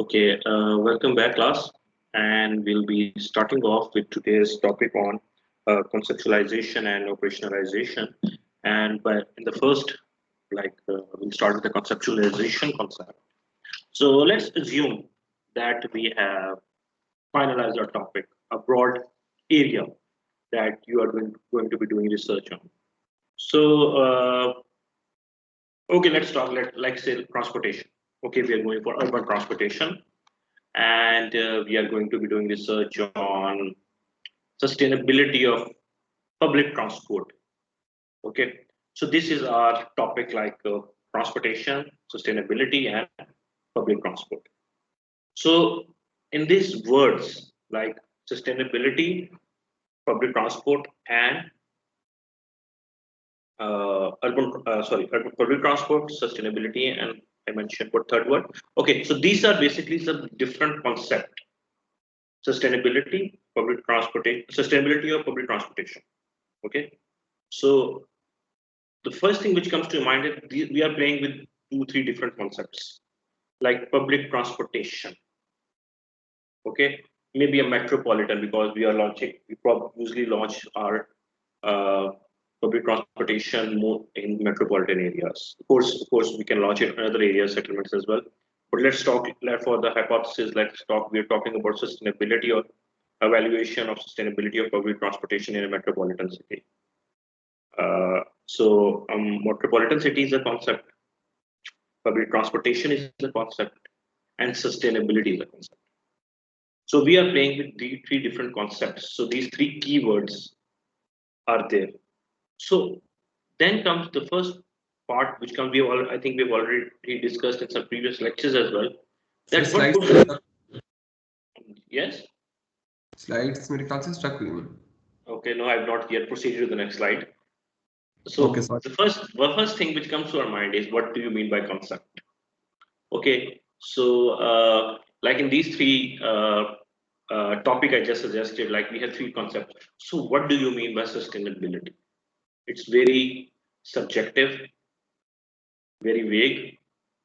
Okay, welcome back, class. And we'll be starting off with today's topic on conceptualization and operationalization. And in the first, we'll start with the conceptualization concept. So let's assume that we have finalized our topic, a broad area that you are going to be doing research on. So, okay, let's talk, like say transportation. Okay, we are going for urban transportation, and we are going to be doing research on sustainability of public transport. Okay, so this is our topic, like transportation, sustainability, and public transport. So in these words like sustainability, public transport, and urban public transport, sustainability, and I mentioned what third word. Okay, so these are basically some different concepts: sustainability, public transportation, sustainability of public transportation. Okay, so the first thing which comes to mind is we are playing with two, three different concepts, like public transportation. Okay, maybe a metropolitan, because we are launching, we probably usually launch our uh, public transportation more in metropolitan areas. Of course, we can launch it in other areas, settlements as well. But let's talk, for the hypothesis, let's talk, we're talking about sustainability or evaluation of sustainability of public transportation in a metropolitan city. Metropolitan city is a concept, public transportation is a concept, and sustainability is a concept. So we are playing with the three different concepts. So these three keywords are there. So then comes the first part, which comes, I think we've already discussed in some previous lectures as well. That what could, yes? Slides मेरे ख्याल से stuck हुई हैं. Okay, no, I've not yet proceeded to the next slide. So Okay, the first thing which comes to our mind is, what do you mean by concept? Okay, so like in these three topic I just suggested, like we have three concepts. So what do you mean by sustainability? It's very subjective, very vague.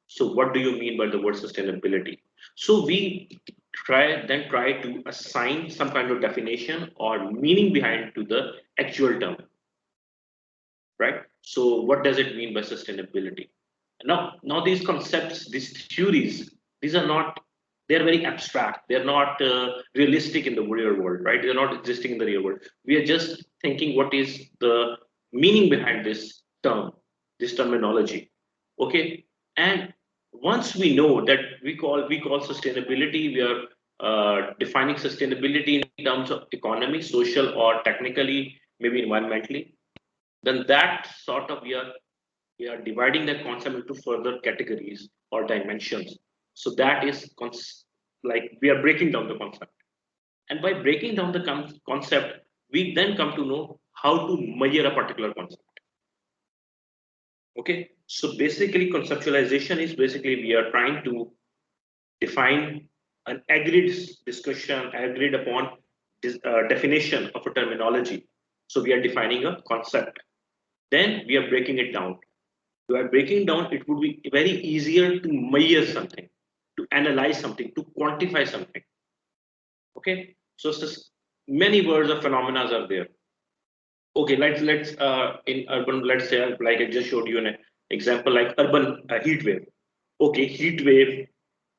So what do you mean by the word sustainability? So we try to assign some kind of definition or meaning behind to the actual term, right? So what does it mean by sustainability? Now these concepts, these theories, these are not, they're very abstract. They're not realistic in the real world, right? They're not existing in the real world. We are just thinking what is the meaning behind this term, this terminology. Okay, and once we know that we call sustainability, we are defining sustainability in terms of economy, social, or technically maybe environmentally. Then that sort of we are dividing that concept into further categories or dimensions. So that is like we are breaking down the concept, and by breaking down the concept, we then come to know how to measure a particular concept. Okay, so basically conceptualization is basically we are trying to define an agreed discussion, agreed upon definition of a terminology. So we are defining a concept, then we are breaking it down. By breaking down, it would be very easier to measure something, to analyze something, to quantify something. Okay, so many words of phenomena are there. Okay, let's in urban, let's say, like I just showed you an example, like urban heat wave. Okay, heat wave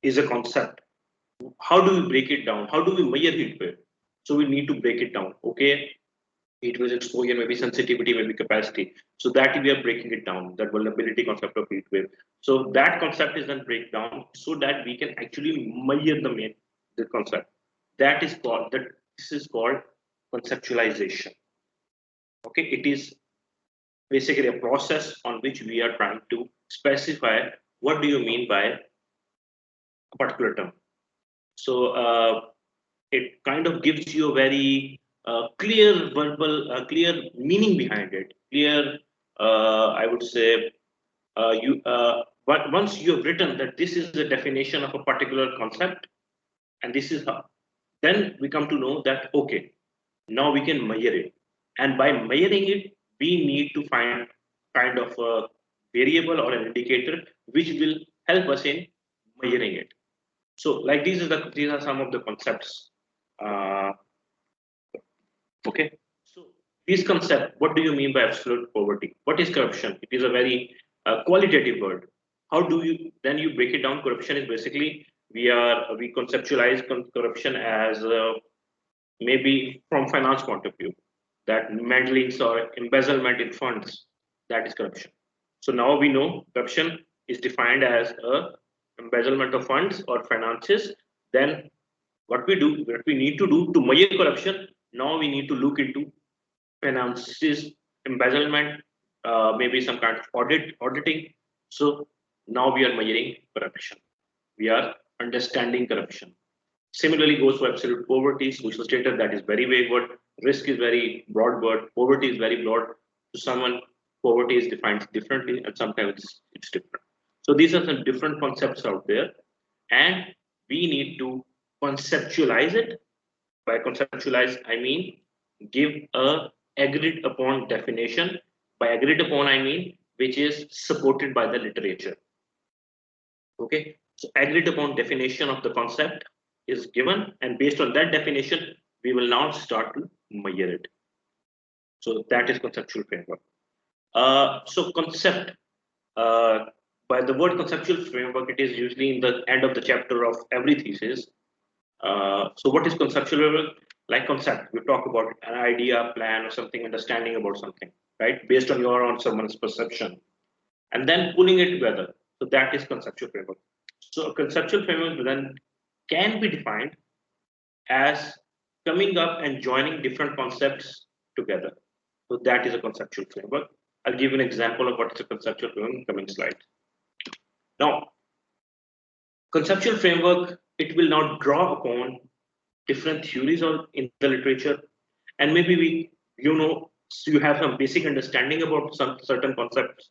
is a concept. How do we break it down? How do we measure heat wave? So we need to break it down. Okay, heat wave exposure, maybe sensitivity, maybe capacity. So that we are breaking it down, that vulnerability concept of heat wave. So that concept is then break down so that we can actually measure the concept. That is called this is called conceptualization. Okay, it is basically a process on which we are trying to specify what do you mean by a particular term. So it kind of gives you a very clear clear meaning behind it. Clear, I would say, but once you have written that this is the definition of a particular concept, and this is how, then we come to know that okay, now we can measure it, and by measuring it, we need to find kind of a variable or an indicator which will help us in measuring it. So like these are some of the concepts. Uh, okay. So this concept, what do you mean by absolute poverty? What is corruption? It is a very qualitative word. How do you then you break it down? Corruption is basically we conceptualize corruption as maybe from finance point of view, that meddlings or embezzlement in funds, that is corruption. So now we know corruption is defined as a embezzlement of funds or finances. Then what we need to do to measure corruption, now we need to look into finances, embezzlement, maybe some kind of auditing. So now we are measuring corruption. We are understanding corruption. Similarly goes for absolute poverty, social status, that is very vague word. Risk is very broad word. Poverty is very broad. To someone, poverty is defined differently, and sometimes it's different. So these are some different concepts out there, and we need to conceptualize it. By conceptualize, I mean give a agreed upon definition. By agreed upon, I mean which is supported by the literature. Okay, so agreed upon definition of the concept is given, and based on that definition, we will now start to measure it. So that is conceptual framework. So concept, uh, by the word conceptual framework, it is usually in the end of the chapter of every thesis. So what is conceptual framework? Like concept, we talk about an idea, plan, or something, understanding about something, right? Based on your own someone's perception, and then pulling it together. So that is conceptual framework. So a conceptual framework then can be defined as coming up and joining different concepts together. So that is a conceptual framework. I'll give you an example of what is a conceptual framework in the coming slide. Now, conceptual framework, it will now draw upon different theories or in the literature, and maybe so you have some basic understanding about some certain concepts,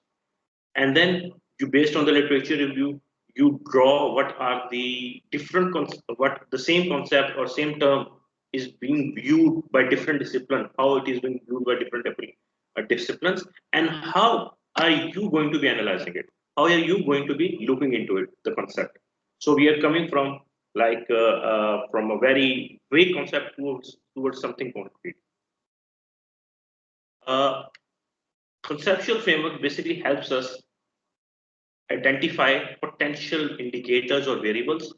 and then you based on the literature review, you draw what are the different what the same concept or same term is being viewed by different discipline, how it is being viewed by different disciplines, and how are you going to be analyzing it, how are you going to be looking into it, the concept. So we are coming from from a very vague concept towards something concrete. uh, Conceptual framework basically helps us identify potential indicators or variables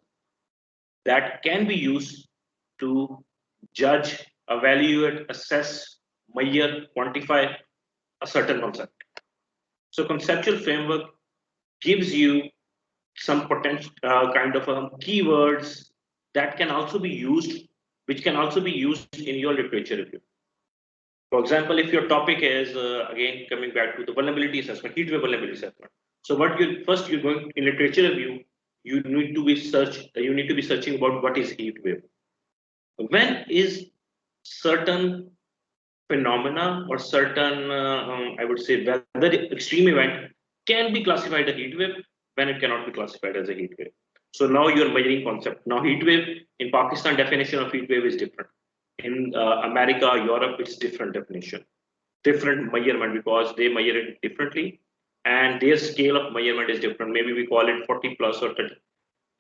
that can be used to judge, evaluate, assess, measure, quantify a certain concept. So conceptual framework gives you some potential kind of keywords that can also be used, which can also be used in your literature review. For example, if your topic is again coming back to the vulnerability assessment, heat wave vulnerability assessment. So what you first you're going in literature review, you need to be searching about what is heat wave. When is certain phenomena or certain I would say weather extreme event can be classified as a heat wave, when it cannot be classified as a heat wave. So now you're measuring concept. Now heat wave in Pakistan definition of heat wave is different. In America, Europe, it's different definition, different measurement because they measure it differently and their scale of measurement is different. Maybe we call it 40 plus or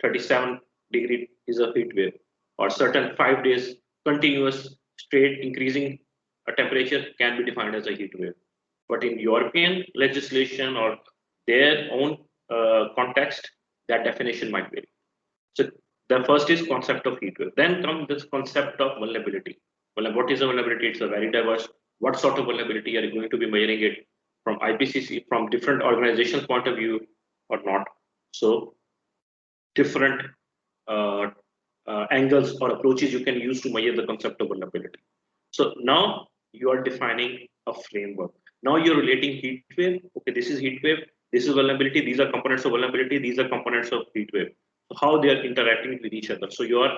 37 degree is a heat wave, or certain 5 days continuous straight increasing a temperature can be defined as a heat wave. But in European legislation or their own context, that definition might vary. So the first is concept of heat wave. Then comes this concept of vulnerability. Well, what is a vulnerability? It's a very diverse. What sort of vulnerability are you going to be measuring it from IPCC, from different organizations' point of view, or not? So different uh, angles or approaches you can use to measure the concept of vulnerability. So now you are defining a framework. Now you're relating heat wave. Okay, this is heat wave. This is vulnerability. These are components of vulnerability. These are components of heat wave. So how they are interacting with each other. So you are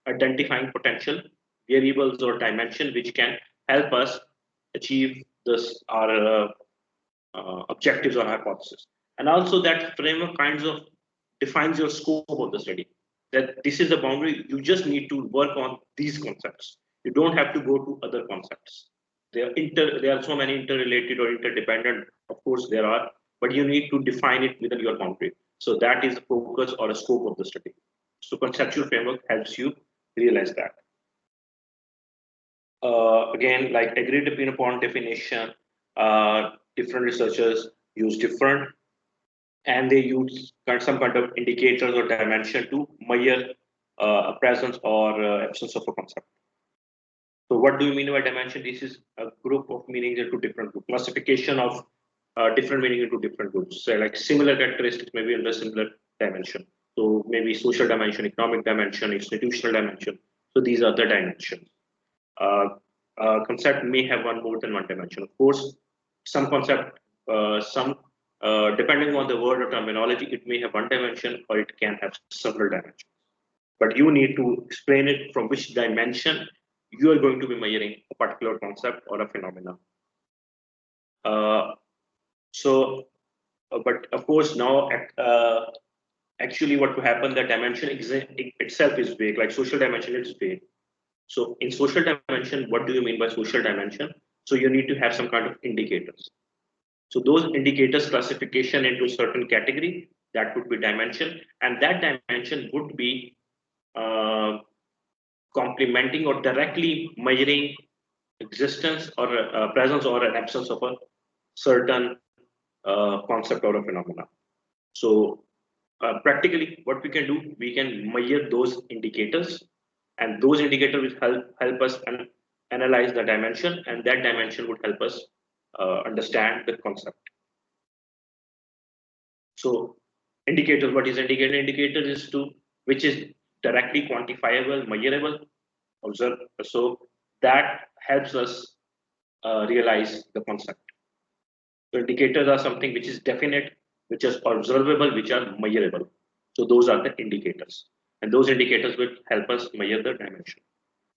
identifying potential variables or dimension which can help us achieve this our objectives or hypothesis. And also that framework kinds of defines your scope of the study. That this is the boundary. You just need to work on these concepts. You don't have to go to other concepts. There are so many interrelated or interdependent. Of course, there are, but you need to define it within your boundary. So that is the focus or a scope of the study. So conceptual framework helps you realize that. Again, like agreed upon definition, different researchers use different, and they use some kind of indicators or dimension to measure presence or absence of a concept. So what do you mean by dimension? This is a group of meanings into different groups, classification of different meaning into different groups. So like similar characteristics may be under similar dimension. So maybe social dimension, economic dimension, institutional dimension. So these are the dimensions. Uh, Concept may have one more than one dimension. Of course, some concept, depending on the word or terminology, it may have one dimension or it can have several dimensions. But you need to explain it from which dimension you are going to be measuring a particular concept or a phenomenon. Uh, so, but of course, now actually what will happen, the dimension itself is vague, like social dimension is vague. So in social dimension, what do you mean by social dimension? So you need to have some kind of indicators. So those indicators classification into a certain category, that would be dimension, and that dimension would be uh, complementing or directly measuring existence or presence or an absence of a certain concept or a phenomena. So practically what we can do, we can measure those indicators, and those indicators will help us analyze the dimension, and that dimension would help us understand the concept. So indicators, what is indicator? Indicator is to which is directly quantifiable, measurable, observe. So that helps us realize the concept. So indicators are something which is definite, which is observable, which are measurable. So those are the indicators, and those indicators will help us measure the dimension.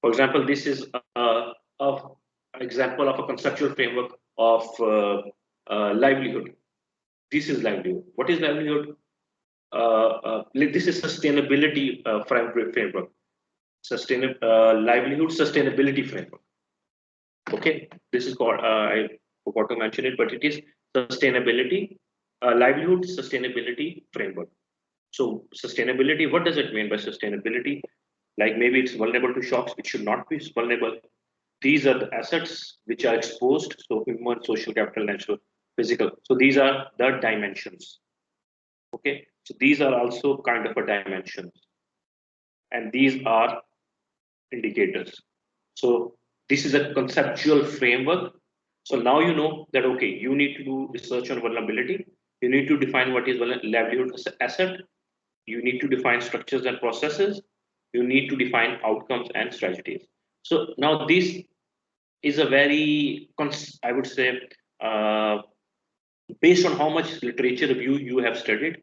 For example, this is an example of a conceptual framework of livelihood. This is livelihood. What is livelihood? This is sustainability framework. Livelihood sustainability framework. Okay, this is called, I forgot to mention it, but it is sustainability, livelihood sustainability framework. So sustainability, what does it mean by sustainability? Like maybe it's vulnerable to shocks, it should not be vulnerable. These are the assets which are exposed, so human, social capital, natural, physical. So these are the dimensions. Okay, so these are also kind of a dimensions, and these are indicators. So this is a conceptual framework. So now you know that, okay, you need to do research on vulnerability. You need to define what is livelihood asset. You need to define structures and processes. You need to define outcomes and strategies. So now this is a very, I would say, uh, based on how much literature review you have studied,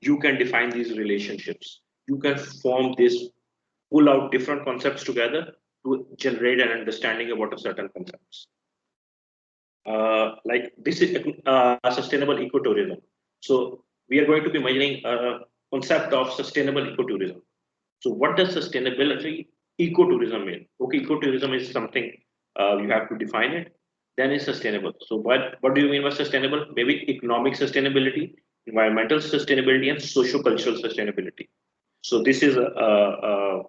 you can define these relationships. You can form this, pull out different concepts together to generate an understanding about a certain concepts. Like this is sustainable ecotourism. So we are going to be measuring a concept of sustainable ecotourism. So what does sustainability ecotourism mean? Okay, ecotourism is something you have to define it. Then is sustainable. So what do you mean by sustainable? Maybe economic sustainability, environmental sustainability, and socio-cultural sustainability. So this is a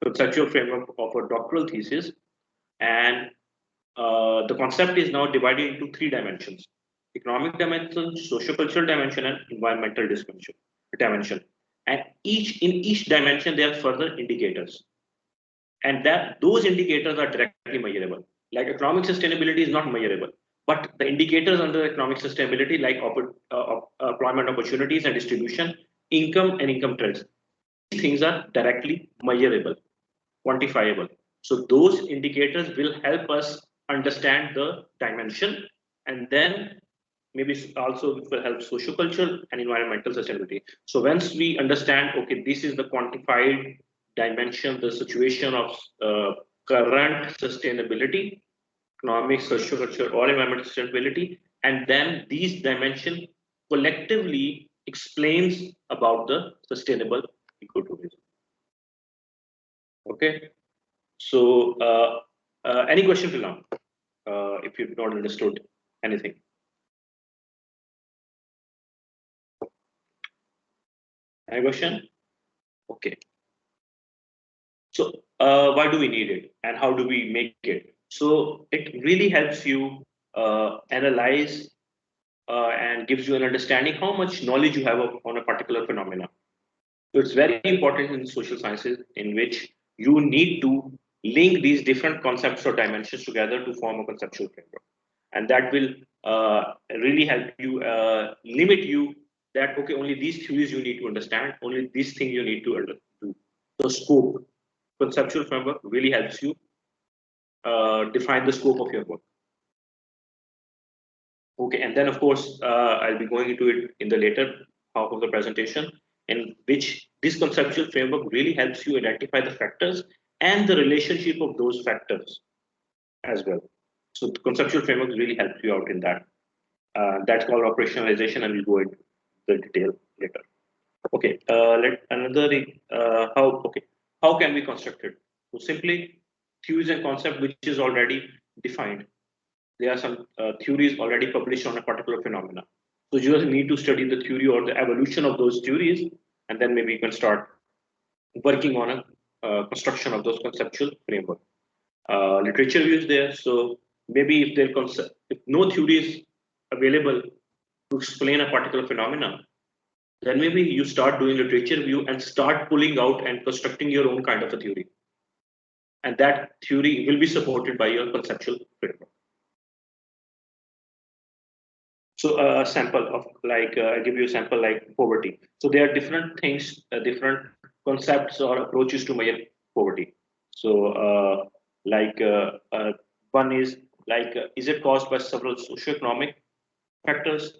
conceptual framework of a doctoral thesis, and the concept is now divided into three dimensions: economic dimension, socio-cultural dimension, and environmental dimension. And each dimension there are further indicators, and that those indicators are directly measurable. Like economic sustainability is not measurable, but the indicators under economic sustainability, like employment opportunities and distribution, income and income trends, these things are directly measurable, quantifiable. So those indicators will help us understand the dimension, and then maybe also it will help sociocultural and environmental sustainability. So once we understand, okay, this is the quantified dimension, the situation of current sustainability, economic, sociocultural, or environmental sustainability, and then these dimensions collectively explains about the sustainable ecotourism. Okay. So, any question till now? If you've not understood anything. Any question? Okay. So why do we need it and how do we make it? So it really helps you analyze and gives you an understanding how much knowledge you have on a particular phenomena. So it's very important in social sciences in which you need to link these different concepts or dimensions together to form a conceptual framework. And that will really help you limit you that, okay, only these theories you need to understand, only these things you need to do. So scope, conceptual framework really helps you define the scope of your work. Okay, and then of course, I'll be going into it in the later half of the presentation, in which this conceptual framework really helps you identify the factors and the relationship of those factors as well. So the conceptual framework really helps you out in that. That's called operationalization, and we'll go into the detail later. Okay, let another how can we construct it? So simply theories and concept which is already defined. There are some theories already published on a particular phenomena. So you just need to study the theory or the evolution of those theories, and then maybe you can start working on a construction of those conceptual framework. Literature views there. So maybe if no theory is available to explain a particular phenomena, then maybe you start doing literature review and start pulling out and constructing your own kind of a theory. And that theory will be supported by your conceptual framework. So a sample of I give you a sample like poverty. So there are different things, different concepts or approaches to measure poverty. So one is is it caused by several socioeconomic factors,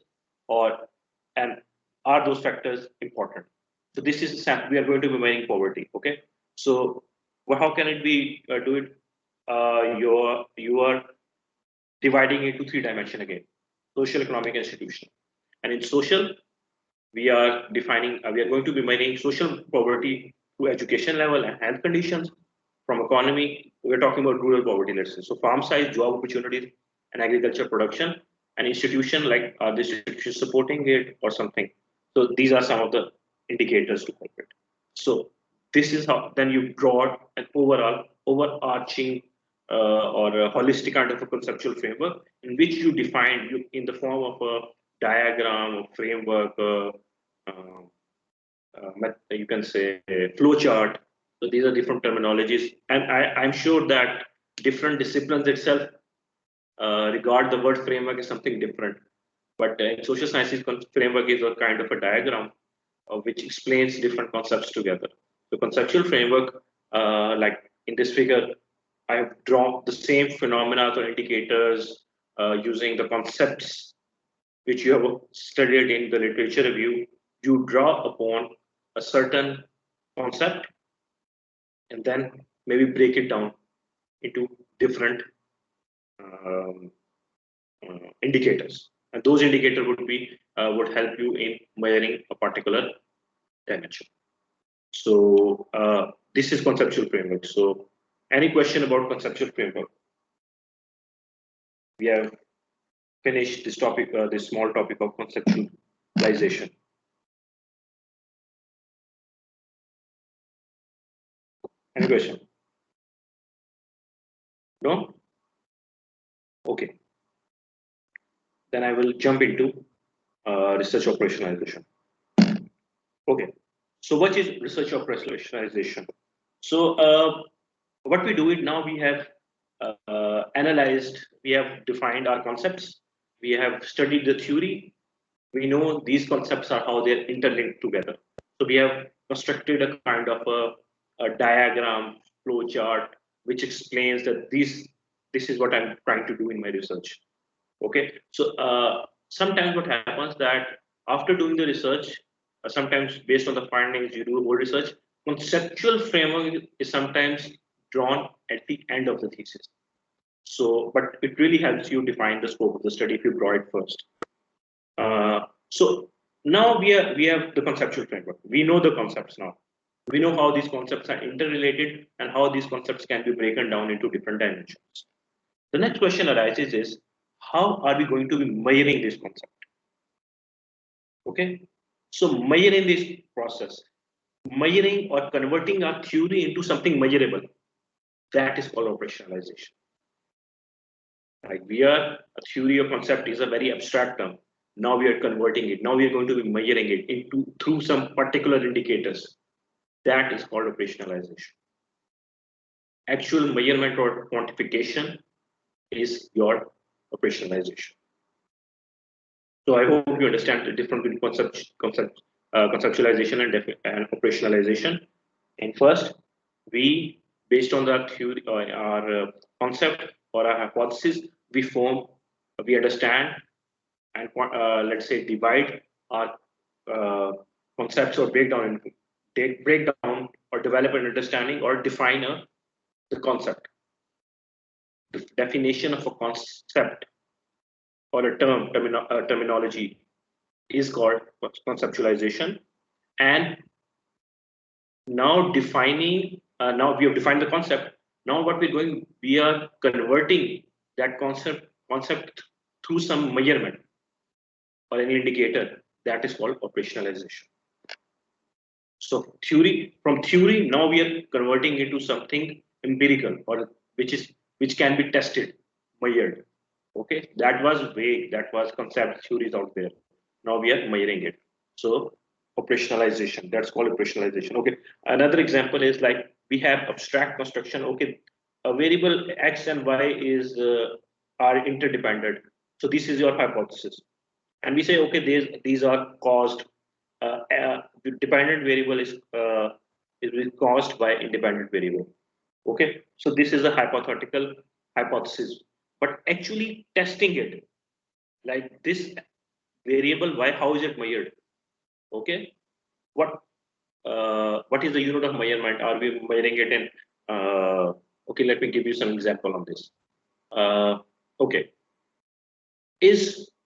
or and are those factors important? So this is a sample. We are going to be measuring poverty. Okay. So how can it be do it? You are dividing into three dimension again: social, economic, institutional. And in social, we are defining. We are going to be measuring social poverty to education level and health conditions. From economy, we're talking about rural poverty. Let's say so: farm size, job opportunities, and agriculture production. An institution like are the institutions supporting it or something. So these are some of the indicators to help it. So this is how then you draw an overarching or a holistic kind of a conceptual framework in which you define you in the form of a diagram, a framework, you can say a flow chart. So these are different terminologies, and I'm sure that different disciplines itself regard the word framework as something different. But in social sciences, framework is a kind of a diagram which explains different concepts together. The conceptual framework, like in this figure, I have drawn the same phenomena or indicators using the concepts which you have studied in the literature review. You draw upon a certain concept and then maybe break it down into different um, indicators. And those indicators would help you in measuring a particular dimension. So this is conceptual framework. So any question about conceptual framework? We have finished this topic, this small topic of conceptualization. Any question? No? Okay. Then I will jump into research operationalization. Okay. So what is research operationalization? So what we do it now, we have analyzed, we have defined our concepts, we have studied the theory, we know these concepts are how they're interlinked together. So we have constructed a kind of a diagram, flow chart, which explains that this is what I'm trying to do in my research. Okay, so sometimes what happens that after doing the research, sometimes based on the findings, you do more research. Conceptual framework is sometimes drawn at the end of the thesis. So, but it really helps you define the scope of the study if you draw it first. So now we have the conceptual framework. We know the concepts now. We know how these concepts are interrelated and how these concepts can be broken down into different dimensions. The next question arises is, how are we going to be measuring this concept? Okay, so measuring this process. measuring or converting our theory into something measurable. That is called operationalization. Like we are a theory or concept is a very abstract term. Now we are converting it. Now we are going to be measuring it into through some particular indicators. That is called operationalization. Actual measurement or quantification is your operationalization. So I hope you understand the difference between conceptualization and operationalization. And first, we, based on the theory or our concept or our hypothesis, we understand and let's say divide our concepts or break down or develop an understanding or define the concept. The definition of a concept or a terminology is called conceptualization. And now now we have defined the concept. Now what we are converting that concept through some measurement or an indicator. That is called operationalization. So from theory, now we are converting into something empirical or which can be tested, measured. Okay, that was vague, that was concept theories out there. Now we are measuring it. So operationalization, that's called operationalization. Okay, another example is like we have abstract construction. Okay, a variable x and y are interdependent. So this is your hypothesis, and we say okay, these are caused. The dependent variable is caused by independent variable. Okay, so this is a hypothetical hypothesis, but actually testing it, like this variable y, how is it measured? Okay, what what is the unit of measurement? Are we measuring it in? Okay, let me give you some example on this. Okay,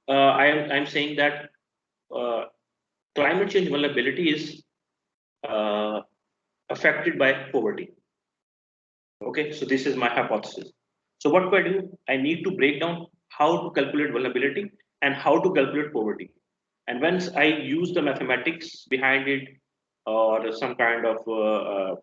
I'm saying that climate change vulnerability is uh, affected by poverty. Okay, so this is my hypothesis. So what do I do? I need to break down how to calculate vulnerability and how to calculate poverty. And once I use the mathematics behind it or some kind of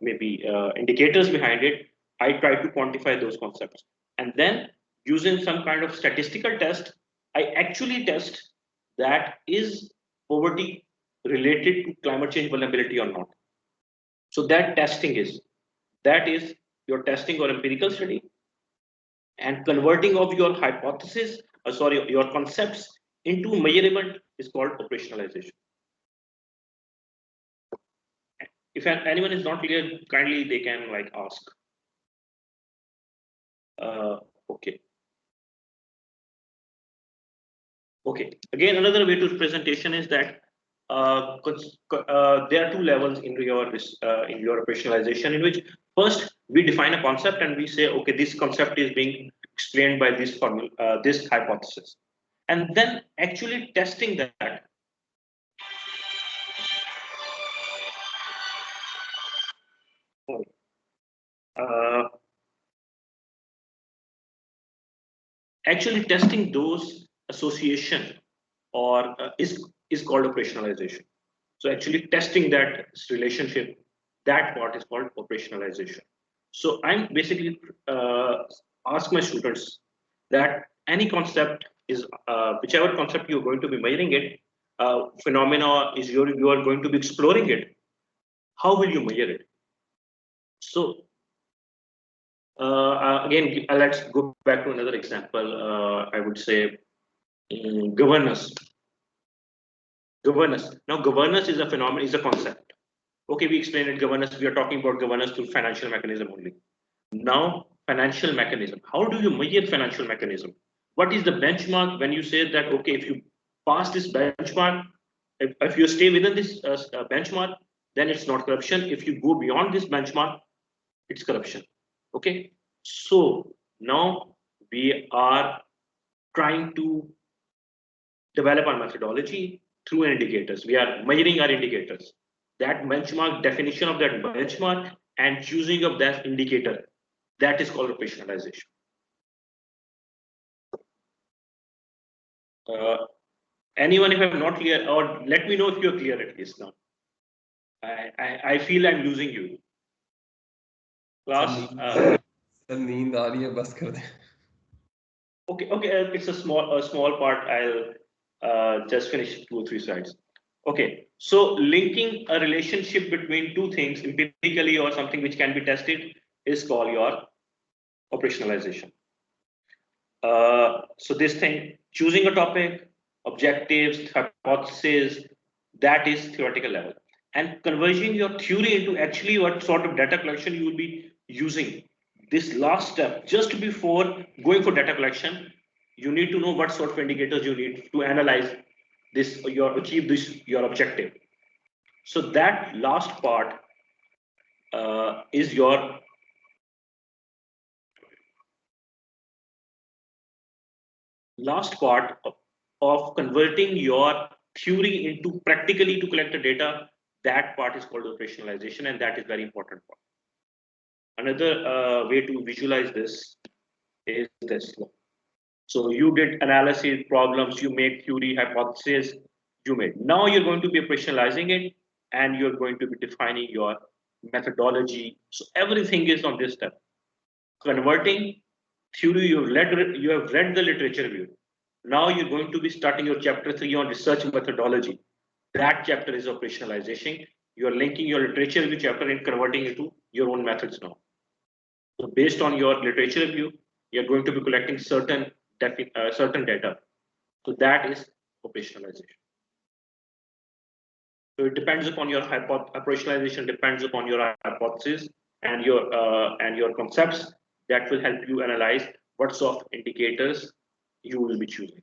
maybe indicators behind it, I try to quantify those concepts. And then using some kind of statistical test, I actually test that is poverty related to climate change vulnerability or not. So that is your testing or empirical study, and converting of your hypothesis, your concepts into measurement is called operationalization. If anyone is not clear, kindly they can like ask. Okay. Okay. Again, another way to presentation is that there are two levels in your operationalization, in which first we define a concept and we say, okay, this concept is being explained by this formula, this hypothesis, and then actually testing that. Uh, Actually testing those association or is called operationalization. So actually testing that relationship, that part is called operationalization. So I'm basically ask my students that any concept is whichever concept you're going to be measuring it, phenomena is you are going to be exploring it. How will you measure it? So again, let's go back to another example. I would say governance. Governance. Now, governance is a phenomenon, is a concept. Okay, we explained it. Governance. We are talking about governance through financial mechanism only. Now, financial mechanism. How do you measure financial mechanism? What is the benchmark when you say that okay, if you pass this benchmark, if you stay within this benchmark, then it's not corruption. If you go beyond this benchmark, it's corruption. Okay, so now we are trying to develop our methodology through indicators. We are measuring our indicators. That benchmark, definition of that benchmark, and choosing of that indicator, that is called operationalization. Anyone, if I'm not clear, or let me know if you're clear at least now. I feel I'm losing you. Class. Sir नींद आ रही है बस कर दे. Okay, it's a small part. I'll just finish 2 or 3 slides. Okay, so linking a relationship between two things empirically or something which can be tested is called your operationalization. So this thing, choosing a topic, objectives, hypotheses, that is theoretical level. And converging your theory into actually what sort of data collection you will be using. This last step, just before going for data collection, you need to know what sort of indicators you need to analyze this, achieve this, your objective. So that last part is your last part of converting your theory into practically to collect the data. That part is called operationalization, and that is very important part. Another way to visualize this is this. So you did analysis problems, you made theory hypothesis, you made. Now you're going to be operationalizing it, and you're going to be defining your methodology. So everything is on this step. Converting theory, you have read the literature review. Now you're going to be starting your chapter 3 on research methodology. That chapter is operationalization. You're linking your literature review chapter and converting it to your own methods now. So based on your literature review, you're going to be collecting certain data. So that is operationalization. So it depends upon your operationalization depends upon your hypothesis and your concepts that will help you analyze what sort of indicators you will be choosing.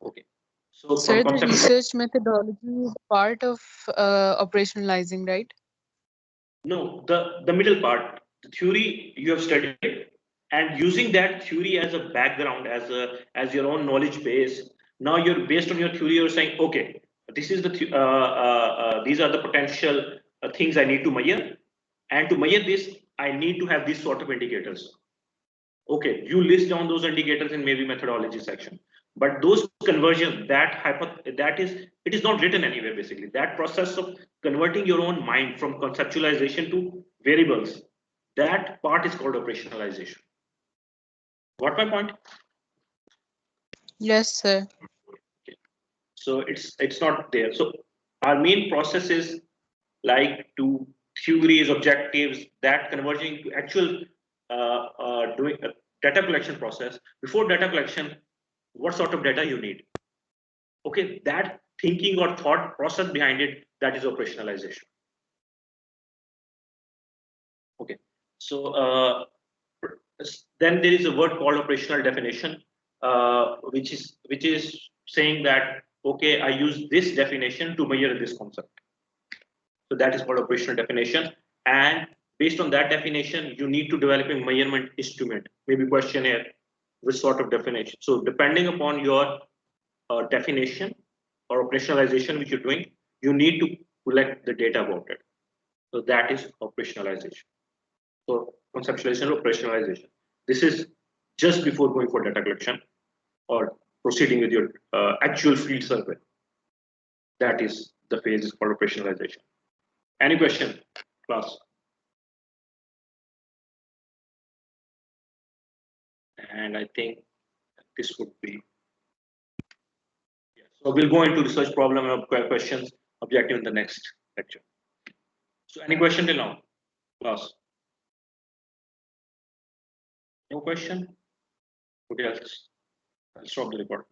Okay. So Sir, the research methodology is part of operationalizing, right? No, the middle part, the theory you have studied, and using that theory as a background, as your own knowledge base. Now you're based on your theory. You're saying, okay, this is these are the potential things I need to measure, and to measure this, I need to have these sort of indicators. Okay, you list down those indicators in maybe methodology section, but those conversions that is it is not written anywhere. Basically, that process of converting your own mind from conceptualization to variables, that part is called operationalization. Got my point? Yes, sir. Okay. So it's not there. So our main process is like to theories, objectives, that converging to actual doing a data collection process. Before data collection, what sort of data you need? Okay, that thinking or thought process behind it, that is operationalization. Okay, so then there is a word called operational definition, which is saying that okay, I use this definition to measure this concept. So that is called operational definition. And based on that definition, you need to develop a measurement instrument, maybe questionnaire, which sort of definition. So depending upon your definition or operationalization which you're doing, you need to collect the data about it. So that is operationalization. So conceptualization, operationalization. This is just before going for data collection or proceeding with your actual field survey. That is the phase is called operationalization. Any question, class? And I think this would be. Yeah. So we'll go into research problem and questions objective in the next lecture. So any question till now, class? No question? Okay, I'll stop the record.